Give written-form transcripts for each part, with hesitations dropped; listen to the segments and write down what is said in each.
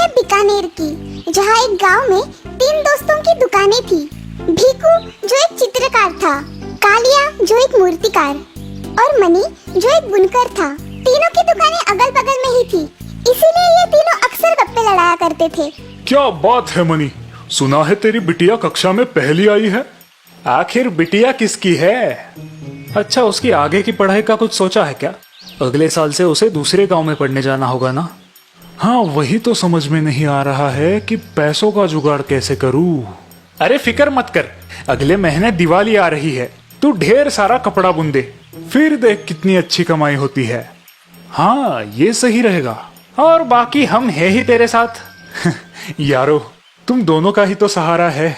है बीकानेर की, जहाँ एक गांव में 3 दोस्तों की दुकानें थी। भीकू जो एक चित्रकार था, कालिया जो एक मूर्तिकार और मनी जो एक बुनकर था। तीनों की दुकानें अगल बगल में ही थी, इसीलिए ये तीनों अक्सर गप्पे लड़ाया करते थे। क्या बात है मनी, सुना है तेरी बिटिया कक्षा में पहली आई है। आखिर बिटिया किसकी है? अच्छा, उसकी आगे की पढ़ाई का कुछ सोचा है क्या? अगले साल से उसे दूसरे गांव में पढ़ने जाना होगा ना? हाँ, वही तो समझ में नहीं आ रहा है कि पैसों का जुगाड़ कैसे करूँ। अरे फिक्र मत कर, अगले महीने दिवाली आ रही है, तू ढेर सारा कपड़ा बुन दे, फिर देख कितनी अच्छी कमाई होती है। हाँ, ये सही रहेगा। और बाकी हम है ही तेरे साथ। यारो, तुम दोनों का ही तो सहारा है।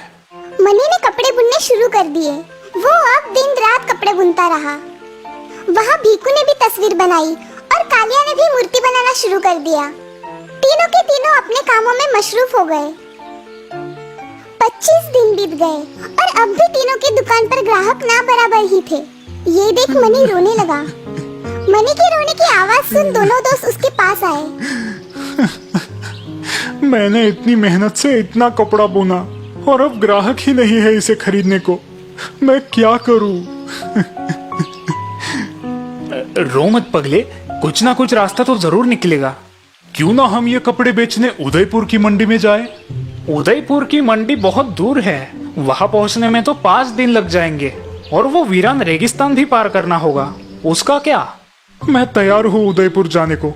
मनी ने कपड़े बुनने शुरू कर दिए। वो अब दिन रात कपड़े बुनता रहा। वहाँ भीकू ने भी तस्वीर बनाई और कालिया ने भी मूर्ति बनाना शुरू कर दिया। तीनों के तीनों अपने कामों में मशरूफ हो गए। 25 दिन बीत गए और अब भी तीनों की दुकान पर ग्राहक ना बराबर ही थे। ये देख मनी रोने लगा। मनी के रोने की आवाज सुन दोनों दोस्त उसके पास आए। मैंने इतनी मेहनत से इतना कपड़ा बुना और अब ग्राहक ही नहीं है इसे खरीदने को। मैं क्या करूं? रो मत पगले, कुछ ना कुछ रास्ता तो जरूर निकलेगा। क्यों ना हम ये कपड़े बेचने उदयपुर की मंडी में जाए। उदयपुर की मंडी बहुत दूर है, वहां पहुंचने में तो 5 दिन लग जाएंगे और वो वीरान रेगिस्तान भी पार करना होगा। उसका क्या? मैं तैयार हूँ उदयपुर जाने को।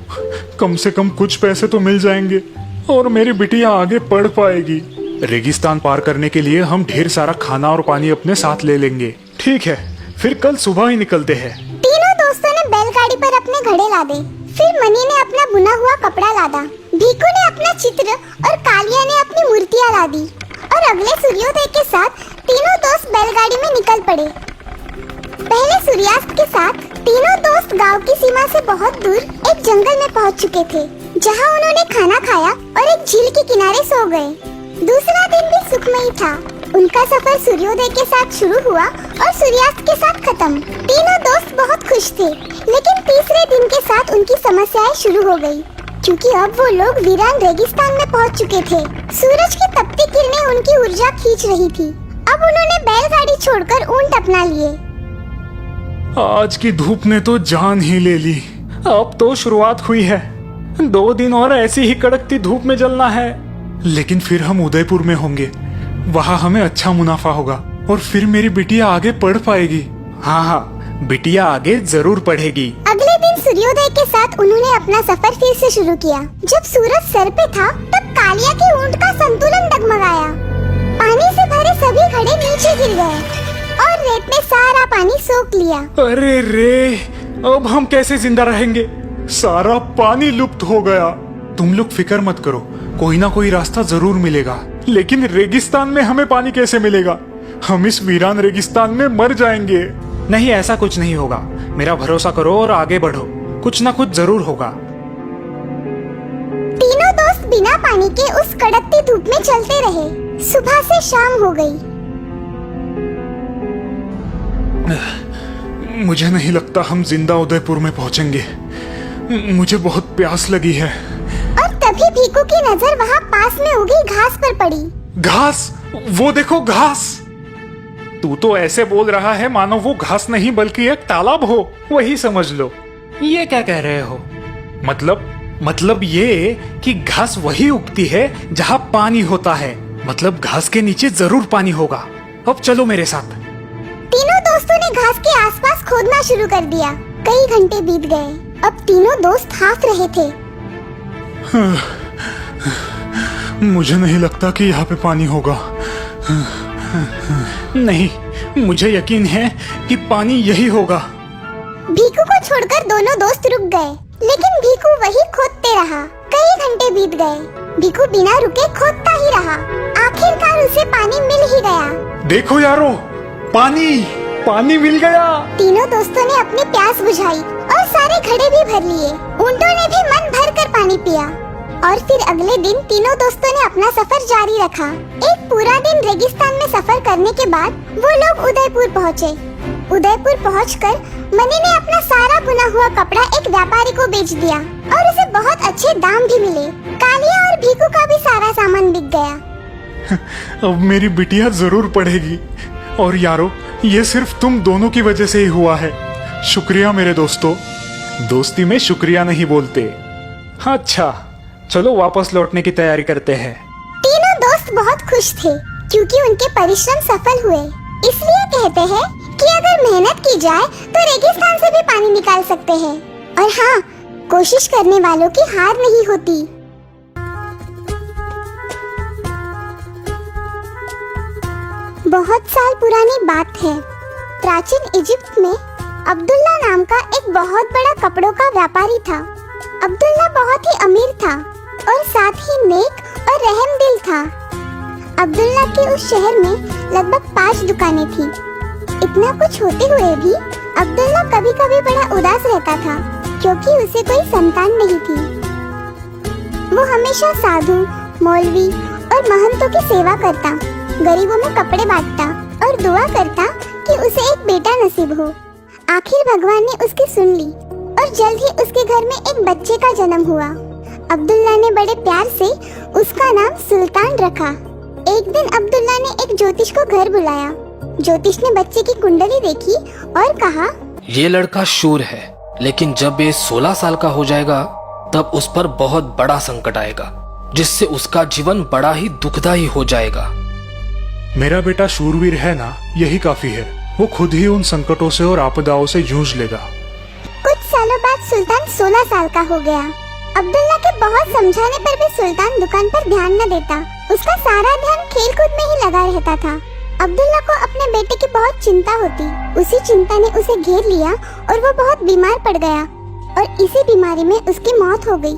कम से कम कुछ पैसे तो मिल जाएंगे और मेरी बिटिया आगे पढ़ पाएगी। रेगिस्तान पार करने के लिए हम ढेर सारा खाना और पानी अपने साथ ले लेंगे। ठीक है, फिर कल सुबह ही निकलते हैं। तीनों दोस्तों ने बैलगाड़ी पर अपने घड़े लादे। फिर मनी ने अपना बुना हुआ कपड़ा लादा, भीकू ने अपना चित्र और कालिया ने अपनी मूर्तियाँ लादी और अगले सूर्योदय के साथ तीनों दोस्त बैलगाड़ी में निकल पड़े। पहले सूर्यास्त के साथ तीनों दोस्त गांव की सीमा से बहुत दूर एक जंगल में पहुंच चुके थे, जहां उन्होंने खाना खाया और एक झील के किनारे सो गए। दूसरा दिन भी सुखमयी था। उनका सफर सूर्योदय के साथ शुरू हुआ और सूर्यास्त के साथ खत्म। तीनों दोस्त बहुत खुश थे, लेकिन तीसरे दिन के साथ उनकी समस्याएं शुरू हो गयी, क्योंकि अब वो लोग वीरान रेगिस्तान में पहुंच चुके थे। सूरज की तपती किरणें उनकी ऊर्जा खींच रही थी। अब उन्होंने बैलगाड़ी छोड़कर ऊंट अपना लिए। आज की धूप ने तो जान ही ले ली। अब तो शुरुआत हुई है, 2 दिन और ऐसी ही कड़कती धूप में जलना है। लेकिन फिर हम उदयपुर में होंगे, वहाँ हमें अच्छा मुनाफा होगा और फिर मेरी बिटिया आगे पढ़ पाएगी। हाँ हाँ, बिटिया आगे जरूर पढ़ेगी। अगले दिन सूर्योदय के साथ उन्होंने अपना सफर फिर से शुरू किया। जब सूरज सर पे था, तब कालिया के ऊंट का संतुलन डगमगाया। पानी से भरे सभी घड़े नीचे गिर गए और रेत ने सारा पानी सोख लिया। अरे रे, अब हम कैसे जिंदा रहेंगे? सारा पानी लुप्त हो गया। तुम लोग फिक्र मत करो, कोई ना कोई रास्ता जरूर मिलेगा। लेकिन रेगिस्तान में हमें पानी कैसे मिलेगा? हम इस वीरान रेगिस्तान में मर जाएंगे। नहीं, ऐसा कुछ नहीं होगा, मेरा भरोसा करो और आगे बढ़ो, कुछ ना कुछ जरूर होगा। तीनों दोस्त बिना पानी के उस कड़कती धूप में चलते रहे। सुबह से शाम हो गई। मुझे नहीं लगता हम जिंदा उदयपुर में पहुंचेंगे। मुझे बहुत प्यास लगी है। और तभी भीकू की नजर वहाँ पास में उगी घास पर पड़ी। घास? वो देखो घास। तू तो ऐसे बोल रहा है मानो वो घास नहीं बल्कि एक तालाब हो, वही समझ लो। ये क्या कह रहे हो? मतलब ये कि घास वही उगती है जहाँ पानी होता है। मतलब घास के नीचे जरूर पानी होगा। अब चलो मेरे साथ। तीनों दोस्तों ने घास के आसपास खोदना शुरू कर दिया। कई घंटे बीत गए। अब तीनों दोस्त हाफ रहे थे। मुझे नहीं लगता कि यहाँ पे पानी होगा। नहीं, मुझे यकीन है कि पानी यही होगा। भीकू को छोड़कर दोनों दोस्त रुक गए, लेकिन भीकू वही खोदते रहा। कई घंटे बीत गए। भीकू बिना रुके खोदता ही रहा। आखिरकार उसे पानी मिल ही गया। देखो यारो, पानी मिल गया। तीनों दोस्तों ने अपनी प्यास बुझाई और सारे घड़े भी भर लिए। ऊंटों ने भी मन भर कर पानी पिया और फिर अगले दिन तीनों दोस्तों ने अपना सफर जारी रखा। एक पूरा दिन रेगिस्तान में सफर करने के बाद वो लोग उदयपुर पहुँचे। उदयपुर पहुंचकर मनी ने अपना सारा बुना हुआ कपड़ा एक व्यापारी को बेच दिया और उसे बहुत अच्छे दाम भी मिले। कालिया और भीकू का अब मेरी बिटिया जरूर पढ़ेगी। और यारो, ये सिर्फ तुम दोनों की वजह से ही हुआ है। शुक्रिया मेरे दोस्तों। दोस्ती में शुक्रिया नहीं बोलते। अच्छा, चलो वापस लौटने की तैयारी करते हैं। तीनों दोस्त बहुत खुश थे क्योंकि उनके परिश्रम सफल हुए। इसलिए कहते हैं कि अगर मेहनत की जाए तो रेगिस्तान से भी पानी निकाल सकते हैं। और हाँ, कोशिश करने वालों की हार नहीं होती। बहुत साल पुरानी बात है। प्राचीन इजिप्ट में अब्दुल्ला नाम का एक बहुत बड़ा कपड़ों का व्यापारी था। अब्दुल्ला बहुत ही अमीर था और साथ ही नेक और रहमदिल था। अब्दुल्ला के उस शहर में लगभग 5 दुकानें थी। इतना कुछ होते हुए भी अब्दुल्ला कभी कभी बड़ा उदास रहता था क्योंकि उसे कोई संतान नहीं थी। वो हमेशा साधु, मौलवी और महंतों की सेवा करता, गरीबों में कपड़े बांटता और दुआ करता कि उसे एक बेटा नसीब हो। आखिर भगवान ने उसकी सुन ली और जल्द ही उसके घर में एक बच्चे का जन्म हुआ। अब्दुल्ला ने बड़े प्यार से उसका नाम सुल्तान रखा। एक दिन अब्दुल्ला ने एक ज्योतिष को घर बुलाया। ज्योतिष ने बच्चे की कुंडली देखी और कहा, ये लड़का शूर है, लेकिन जब ये 16 साल का हो जाएगा तब उस पर बहुत बड़ा संकट आएगा, जिससे उसका जीवन बड़ा ही दुखदायी हो जाएगा। मेरा बेटा शूरवीर है ना, यही काफी है। वो खुद ही उन संकटों से और आपदाओं से जूझ लेगा। कुछ सालों बाद सुल्तान 16 साल का हो गया। अब्दुल्ला के बहुत समझाने पर भी सुल्तान दुकान पर ध्यान न देता। उसका सारा ध्यान खेल कूद में ही लगा रहता था। अब्दुल्ला को अपने बेटे की बहुत चिंता होती। उसी चिंता ने उसे घेर लिया और वो बहुत बीमार पड़ गया और इसी बीमारी में उसकी मौत हो गई।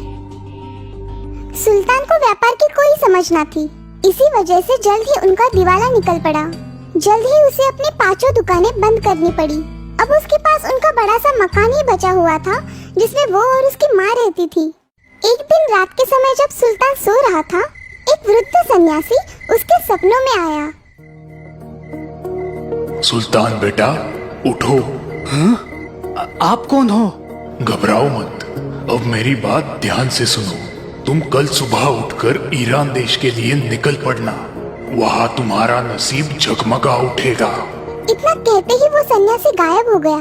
सुल्तान को व्यापार की कोई समझ न थी। इसी वजह से जल्द ही उनका दिवाला निकल पड़ा। जल्द ही उसे अपनी 5 दुकानें बंद करनी पड़ी। अब उसके पास उनका बड़ा सा मकान ही बचा हुआ था जिसमें वो और उसकी माँ रहती थी। एक दिन रात के समय जब सुल्तान सो रहा था, एक वृद्ध सन्यासी उसके सपनों में आया। सुल्तान बेटा, उठो। आप कौन हो? घबराओ मत। अब मेरी बात ध्यान से सुनो। तुम कल सुबह उठकर ईरान देश के लिए निकल पड़ना। वहाँ तुम्हारा नसीब जगमगा उठेगा। इतना कहते ही वो सन्यासी गायब हो गया।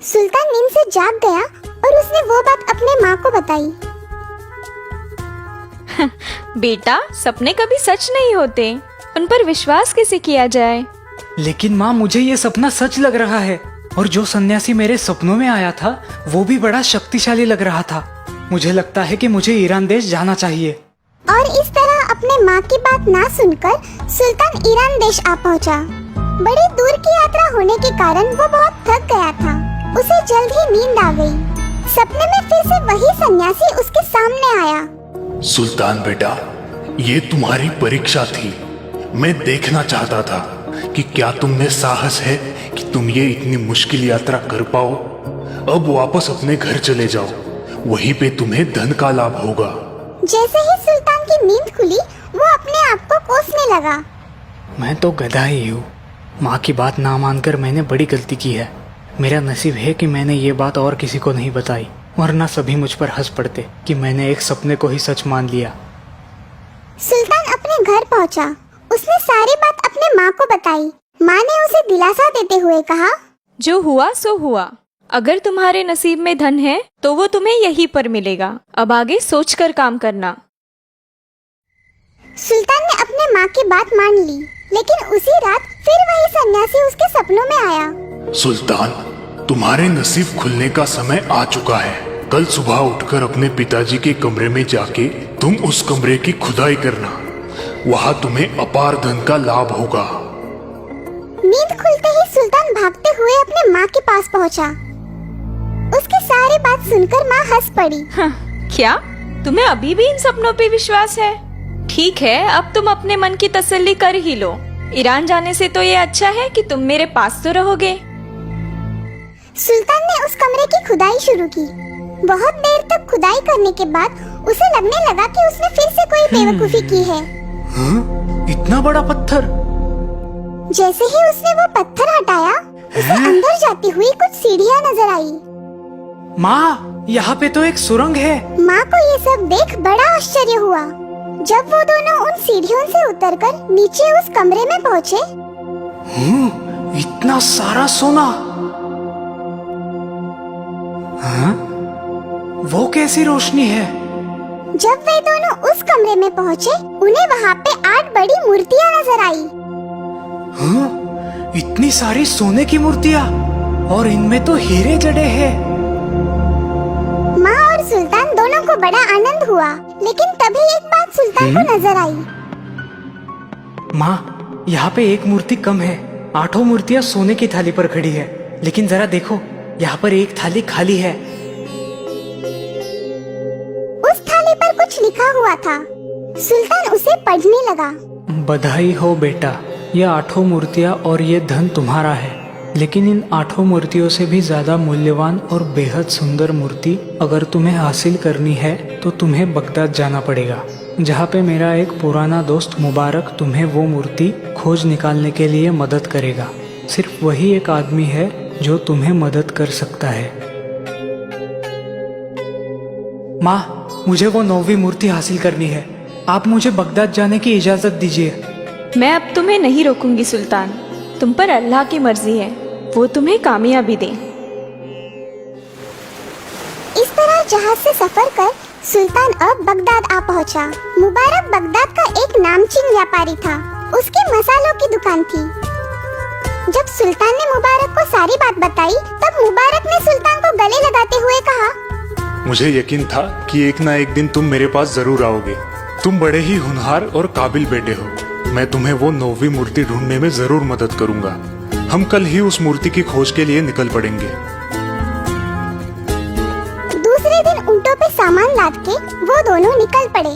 सुल्तान नींद से जाग गया और उसने वो बात अपने माँ को बताई। बेटा, सपने कभी सच नहीं होते, उन पर विश्वास कैसे किया जाए? लेकिन माँ, मुझे ये सपना सच लग रहा है और जो सन्यासी मेरे सपनों में आया था वो भी बड़ा शक्तिशाली लग रहा था। मुझे लगता है कि मुझे ईरान देश जाना चाहिए। और इस तरह अपने माँ की बात ना सुनकर सुल्तान ईरान देश आ पहुँचा। बड़ी दूर की यात्रा होने के कारण वो बहुत थक गया था। उसे जल्द ही नींद आ गई। सपने में फिर से वही सन्यासी उसके सामने आया। सुल्तान बेटा, ये तुम्हारी परीक्षा थी। मैं देखना चाहता था कि क्या तुम में साहस है कि तुम ये इतनी मुश्किल यात्रा कर पाओ। अब वापस अपने घर चले जाओ, वहीं पे तुम्हें धन का लाभ होगा। जैसे ही सुल्तान की नींद खुली, वो अपने आप को कोसने लगा। मैं तो गधा ही हूँ। माँ की बात ना मानकर मैंने बड़ी गलती की है। मेरा नसीब है कि मैंने ये बात और किसी को नहीं बताई, वरना सभी मुझ पर हंस पड़ते कि मैंने एक सपने को ही सच मान लिया। सुल्तान अपने घर पहुंचा। उसने सारी बात अपने माँ को बताई। माँ ने उसे दिलासा देते हुए कहा, जो हुआ सो हुआ। अगर तुम्हारे नसीब में धन है तो वो तुम्हें यहीं पर मिलेगा। अब आगे सोचकर काम करना। सुल्तान ने अपने माँ की बात मान ली, लेकिन उसी रात फिर वही सन्यासी उसके सपनों में आया। सुल्तान, तुम्हारे नसीब खुलने का समय आ चुका है। कल सुबह उठकर अपने पिताजी के कमरे में जाके तुम उस कमरे की खुदाई करना। वहाँ तुम्हें अपार धन का लाभ होगा। नींद खुलते ही सुल्तान भागते हुए अपने माँ के पास पहुँचा। उसकी सारी बात सुनकर माँ हंस पड़ी। क्या तुम्हें अभी भी इन सपनों पे विश्वास है? ठीक है, अब तुम अपने मन की तसल्ली कर ही लो। ईरान जाने से तो ये अच्छा है कि तुम मेरे पास तो रहोगे। सुल्तान ने उस कमरे की खुदाई शुरू की। बहुत देर तक खुदाई करने के बाद उसे लगने लगा कि उसने फिर से कोई बेवकूफी की है। इतना बड़ा पत्थर! जैसे ही उसने वो पत्थर हटाया, उसे अंदर जाती हुई कुछ सीढ़ियाँ नजर आई। माँ, यहाँ पे तो एक सुरंग है। माँ को ये सब देख बड़ा आश्चर्य हुआ। जब वो दोनों उन सीढ़ियों से उतरकर नीचे उस कमरे में पहुँचे, इतना सारा सोना। हाँ? वो कैसी रोशनी है? जब वे दोनों उस कमरे में पहुँचे, उन्हें वहाँ पे 8 बड़ी मूर्तियाँ नजर आई। हाँ? इतनी सारी सोने की मूर्तियाँ, और इनमें तो हीरे जड़े हैं। माँ और सुल्तान दोनों को बड़ा आनंद हुआ, लेकिन तभी एक बात सुल्तान को नजर आई। माँ, यहाँ पे एक मूर्ति कम है। 8 मूर्तियाँ सोने की थाली पर खड़ी है, लेकिन जरा देखो, यहाँ पर एक थाली खाली है। उस थाली पर कुछ लिखा हुआ था। सुल्तान उसे पढ़ने लगा। बधाई हो बेटा, ये 8 मूर्तियाँ और ये धन तुम्हारा है, लेकिन इन 8 मूर्तियों से भी ज्यादा मूल्यवान और बेहद सुंदर मूर्ति अगर तुम्हें हासिल करनी है तो तुम्हें बगदाद जाना पड़ेगा, जहाँ पे मेरा एक पुराना दोस्त मुबारक तुम्हें वो मूर्ति खोज निकालने के लिए मदद करेगा। सिर्फ वही एक आदमी है जो तुम्हें मदद कर सकता है। माँ, मुझे वो 9वीं मूर्ति हासिल करनी है। आप मुझे बगदाद जाने की इजाजत दीजिए। मैं अब तुम्हें नहीं रोकूंगी सुल्तान, तुम पर अल्लाह की मर्जी है, वो तुम्हें कामयाबी दे। इस तरह जहाज से सफर कर सुल्तान अब बगदाद आ पहुंचा। मुबारक बगदाद का एक नामचीन व्यापारी था। उसकी मसालों की दुकान थी। जब सुल्तान ने मुबारक को सारी बात बताई, तब मुबारक ने सुल्तान को गले लगाते हुए कहा, मुझे यकीन था कि एक ना एक दिन तुम मेरे पास जरूर आओगे। तुम बड़े ही होनहार और काबिल बेटे हो। मैं तुम्हें वो 9वीं मूर्ति ढूंढने में जरूर मदद करूंगा। हम कल ही उस मूर्ति की खोज के लिए निकल पड़ेंगे। दूसरे दिन ऊंटों पे सामान लाद के वो दोनों निकल पड़े।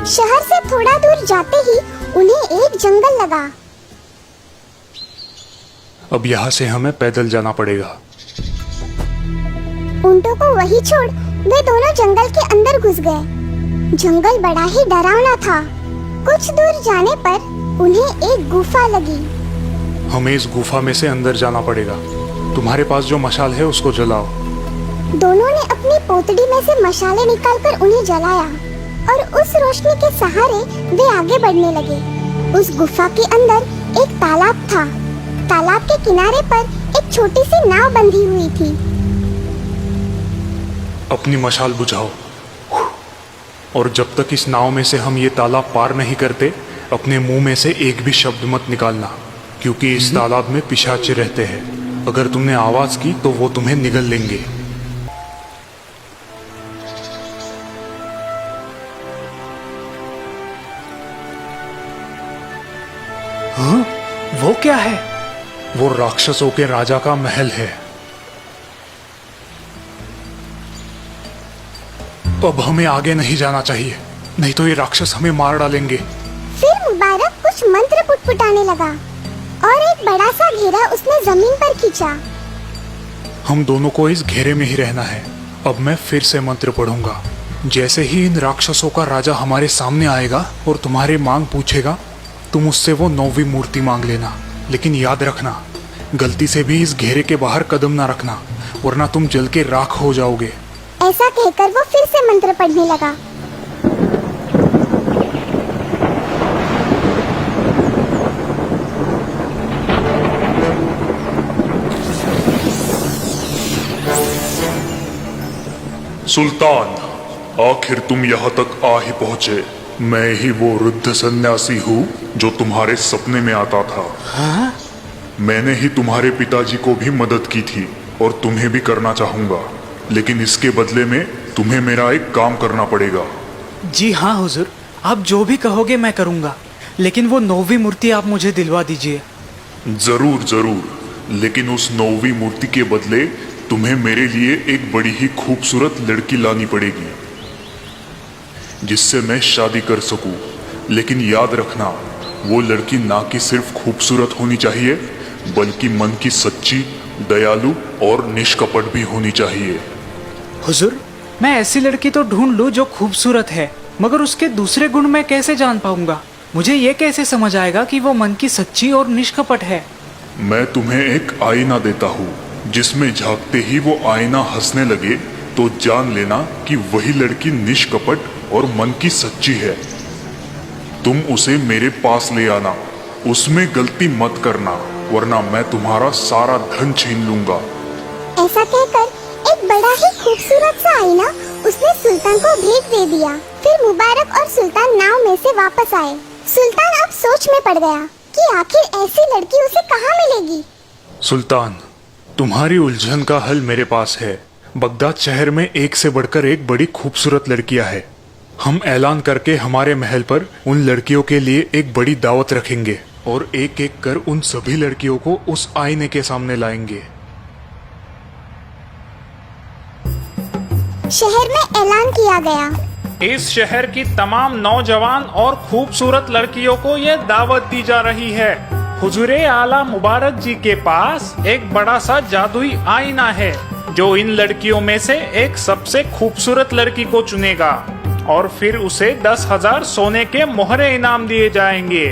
शहर से थोड़ा दूर जाते ही उन्हें एक जंगल लगा। अब यहाँ से हमें पैदल जाना पड़ेगा। ऊंटों को वही छोड़ वे दोनों जंगल के अंदर घुस गए। जंगल बड़ा ही डरावना था। कुछ दूर जाने पर उन्हें एक गुफा लगी। हमें इस गुफा में से अंदर जाना पड़ेगा। तुम्हारे पास जो मशाल है उसको जलाओ। दोनों ने अपनी पोतड़ी में से मशाले निकालकर उन्हें जलाया और उस रोशनी के सहारे वे आगे बढ़ने लगे। उस गुफा के अंदर एक तालाब था। तालाब के किनारे पर एक छोटी सी नाव बंधी हुई थी। अपनी मशाल बुझाओ, और जब तक इस नाव में से हम ये तालाब पार नहीं करते, अपने मुंह में से एक भी शब्द मत निकालना, क्योंकि इस तालाब में पिशाच रहते हैं। अगर तुमने आवाज की तो वो तुम्हें निगल लेंगे। हाँ? वो क्या है? वो राक्षसों के राजा का महल है। अब हमें आगे नहीं जाना चाहिए, नहीं तो ये राक्षस हमें मार डालेंगे। फिर मुबारक कुछ मंत्र पुटपुटाने लगा और एक बड़ा सा घेरा उसने जमीन पर खींचा। हम दोनों को इस घेरे में ही रहना है। अब मैं फिर से मंत्र पढ़ूंगा। जैसे ही इन राक्षसों का राजा हमारे सामने आएगा और तुम्हारे मांग पूछेगा, तुम उससे वो 9वीं मूर्ति मांग लेना। लेकिन याद रखना, गलती से भी इस घेरे के बाहर कदम ना रखना, वरना तुम जल के राख हो जाओगे। ऐसा कहकर वो फिर से मंत्र पढ़ने लगा। सुल्तान, आखिर तुम यहाँ तक आ ही पहुँचे। मैं ही वो वृद्ध सन्यासी हूँ जो तुम्हारे सपने में आता था। हाँ? मैंने ही तुम्हारे पिताजी को भी मदद की थी और तुम्हें भी करना चाहूंगा, लेकिन इसके बदले में तुम्हें मेरा एक काम करना पड़ेगा। जी हाँ हुजूर, आप जो भी कहोगे मैं करूँगा, लेकिन वो 9वीं मूर्ति आप मुझे दिलवा दीजिए। जरूर जरूर, लेकिन उस 9वीं मूर्ति के बदले तुम्हें मेरे लिए एक बड़ी ही खूबसूरत लड़की लानी पड़ेगी, जिससे मैं शादी कर सकूं। लेकिन याद रखना, वो लड़की ना कि सिर्फ खूबसूरत होनी चाहिए, बल्कि मन की सच्ची, दयालु और निष्कपट भी होनी चाहिए। हुजूर, मैं ऐसी लड़की तो ढूंढ लूं जो खूबसूरत है, मगर उसके दूसरे गुण मैं कैसे जान पाऊंगा? मुझे ये कैसे समझ आएगा कि वो मन की सच्ची और निष्कपट है? मैं तुम्हें एक आईना देता हूँ, जिसमें झांकते ही वो आईना हंसने लगे तो जान लेना कि वही लड़की निष्कपट और मन की सच्ची है। तुम उसे मेरे पास ले आना, उसमें गलती मत करना, वरना मैं तुम्हारा सारा धन छीन लूंगा। ऐसा कहकर एक बड़ा ही खूबसूरत सा आईना उसने सुल्तान को भेंट दे दिया। फिर मुबारक और सुल्तान नाव में से वापस आए। सुल्तान अब सोच में पड़ गया कि आखिर ऐसी लड़की उसे कहाँ मिलेगी। सुल्तान, तुम्हारी उलझन का हल मेरे पास है। बगदाद शहर में एक से बढ़कर एक बड़ी खूबसूरत लड़कियां हैं। हम ऐलान करके हमारे महल पर उन लड़कियों के लिए एक बड़ी दावत रखेंगे और एक एक कर उन सभी लड़कियों को उस आईने के सामने लाएंगे। शहर में ऐलान किया गया। इस शहर की तमाम नौजवान और खूबसूरत लड़कियों को ये दावत दी जा रही है। हुजूरे आला मुबारक जी के पास एक बड़ा सा जादुई आईना है जो इन लड़कियों में से एक सबसे खूबसूरत लड़की को चुनेगा और फिर उसे 10,000 सोने के मोहरे इनाम दिए जाएंगे।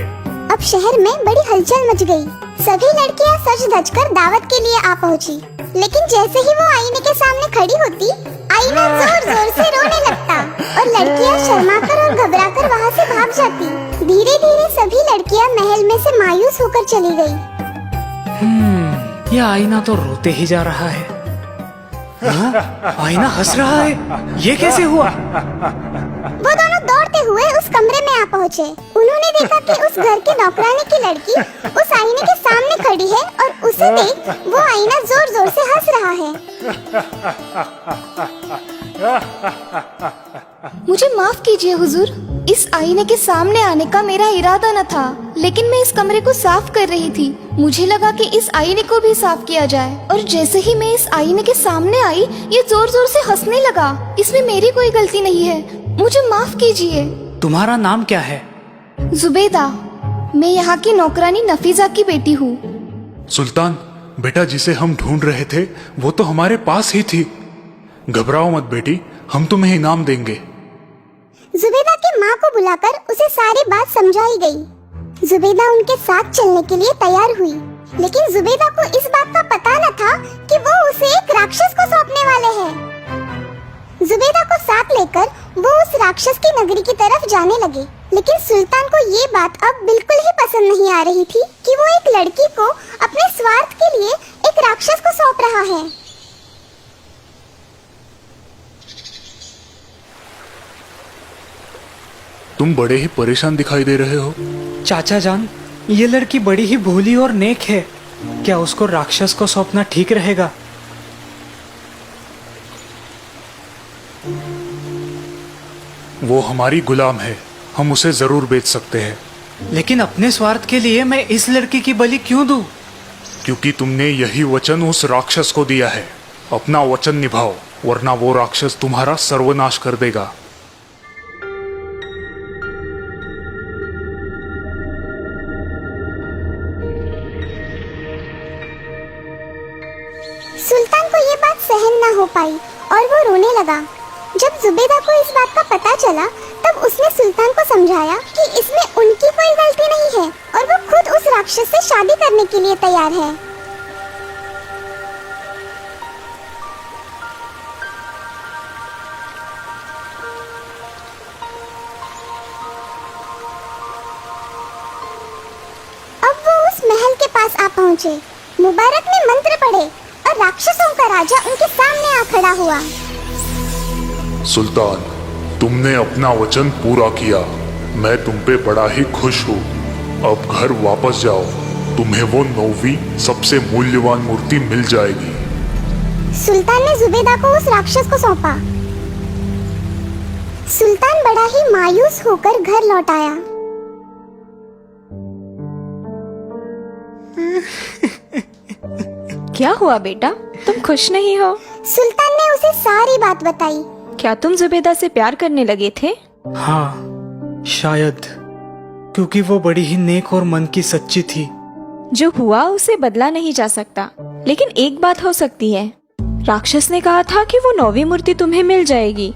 अब शहर में बड़ी हलचल मच गई। सभी लड़कियां सज धज कर दावत के लिए आ पहुंची। लेकिन जैसे ही वो आईने के सामने खड़ी होती, आईना जोर जोर से रोने लगता और लड़कियां शर्माकर और घबराकर वहाँ से भाग जाती। धीरे धीरे सभी लड़कियां महल में से मायूस होकर चली गई। यह आईना तो रोते ही जा रहा है। हाँ? आईना हंस रहा है। ये कैसे हुआ? वो दोनों दौड़ते हुए उस कमरे में आ पहुँचे। उन्होंने देखा कि उस घर की नौकरानी की लड़की उस आईने के सामने खड़ी है और उसे देख वो आईना जोर जोर से हंस रहा है। मुझे माफ कीजिए हुजूर, इस आईने के सामने आने का मेरा इरादा न था, लेकिन मैं इस कमरे को साफ कर रही थी। मुझे लगा कि इस आईने को भी साफ किया जाए और जैसे ही मैं इस आईने के सामने आई, ये जोर जोर से हंसने लगा। इसमें मेरी कोई गलती नहीं है, मुझे माफ कीजिए। तुम्हारा नाम क्या है? जुबैदा, मैं यहाँ की नौकरानी नफीजा की बेटी हूँ। सुल्तान, बेटा जिसे हम ढूंढ रहे थे वो तो हमारे पास ही थी। घबराओ मत बेटी, हम तुम्हें इनाम देंगे। जुबैदा की माँ को बुलाकर उसे सारी बात समझाई गई। जुबैदा उनके साथ चलने के लिए तैयार हुई, लेकिन जुबैदा को इस बात का पता न था कि वो उसे एक राक्षस को सौंपने वाले हैं। जुबैदा को साथ लेकर वो उस राक्षस की नगरी की तरफ जाने लगे, लेकिन सुल्तान को ये बात अब बिल्कुल ही पसंद नहीं आ रही थी कि वो एक लड़की को अपने स्वार्थ के लिए एक राक्षस को सौंप रहा है। तुम बड़े ही परेशान दिखाई दे रहे हो। चाचा जान, ये लड़की बड़ी ही भोली और नेक है। क्या उसको राक्षस को सौंपना ठीक रहेगा? वो हमारी गुलाम है, हम उसे जरूर बेच सकते हैं। लेकिन अपने स्वार्थ के लिए मैं इस लड़की की बलि क्यों दूं? क्योंकि तुमने यही वचन उस राक्षस को दिया है। अपना वचन निभाओ, वरना वो राक्षस तुम्हारा सर्वनाश कर देगा। सुल्तान को ये बात सहन न हो पाई और वो रोने लगा। जब जुबैदा को इस बात का पता चला, तब उसने सुल्तान को समझाया कि इसमें उनकी कोई गलती नहीं है और वो खुद उस राक्षस से शादी करने के लिए तैयार है। अब वो उस महल के पास आ पहुँचे। मुबारक ने मंत्र पढ़े और राक्षसों का राजा उनके सामने आ खड़ा हुआ। सुल्तान, तुमने अपना वचन पूरा किया। मैं तुम पे बड़ा ही खुश हूँ। अब घर वापस जाओ, तुम्हें वो 9वीं सबसे मूल्यवान मूर्ति मिल जाएगी। सुल्तान ने जुबैदा को उस राक्षस को सौंपा। सुल्तान बड़ा ही मायूस होकर घर लौट आया। क्या हुआ बेटा, तुम खुश नहीं हो? सुल्तान ने उसे सारी बात बताई। क्या तुम जुबैदा से प्यार करने लगे थे? हाँ, शायद, क्योंकि वो बड़ी ही नेक और मन की सच्ची थी। जो हुआ उसे बदला नहीं जा सकता, लेकिन एक बात हो सकती है। राक्षस ने कहा था कि वो 9वीं मूर्ति तुम्हें मिल जाएगी।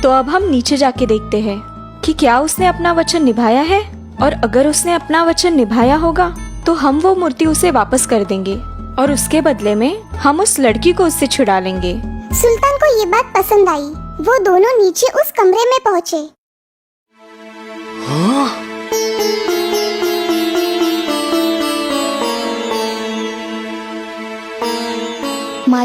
तो अब हम नीचे जाके देखते हैं कि क्या उसने अपना वचन निभाया है, और अगर उसने अपना वचन निभाया होगा तो हम वो मूर्ति उसे वापस कर देंगे और उसके बदले में हम उस लड़की को उससे छुड़ा लेंगे। सुल्तान को ये बात पसंद आई। वो दोनों नीचे उस कमरे में पहुँचे। हाँ?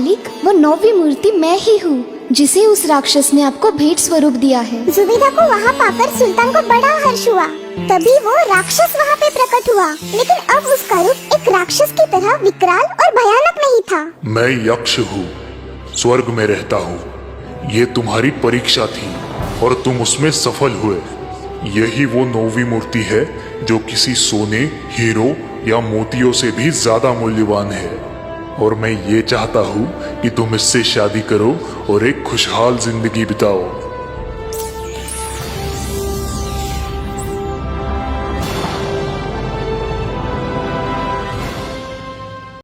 मालिक, वो नौवीं मूर्ति मैं ही हूँ जिसे उस राक्षस ने आपको भेंट स्वरूप दिया है। जुबैदा को वहाँ पाकर सुल्तान को बड़ा हर्ष हुआ। तभी वो राक्षस वहाँ पे प्रकट हुआ, लेकिन अब उसका रूप एक राक्षस की तरह विकराल और भयानक नहीं था। मैं यक्ष हूँ, स्वर्ग में रहता हूँ। ये तुम्हारी परीक्षा थी और तुम उसमें सफल हुए। यही वो नौवीं मूर्ति है जो किसी सोने, हीरो या मोतियों से भी ज्यादा मूल्यवान है। और मैं ये चाहता हूँ कि तुम इससे शादी करो और एक खुशहाल जिंदगी बिताओ।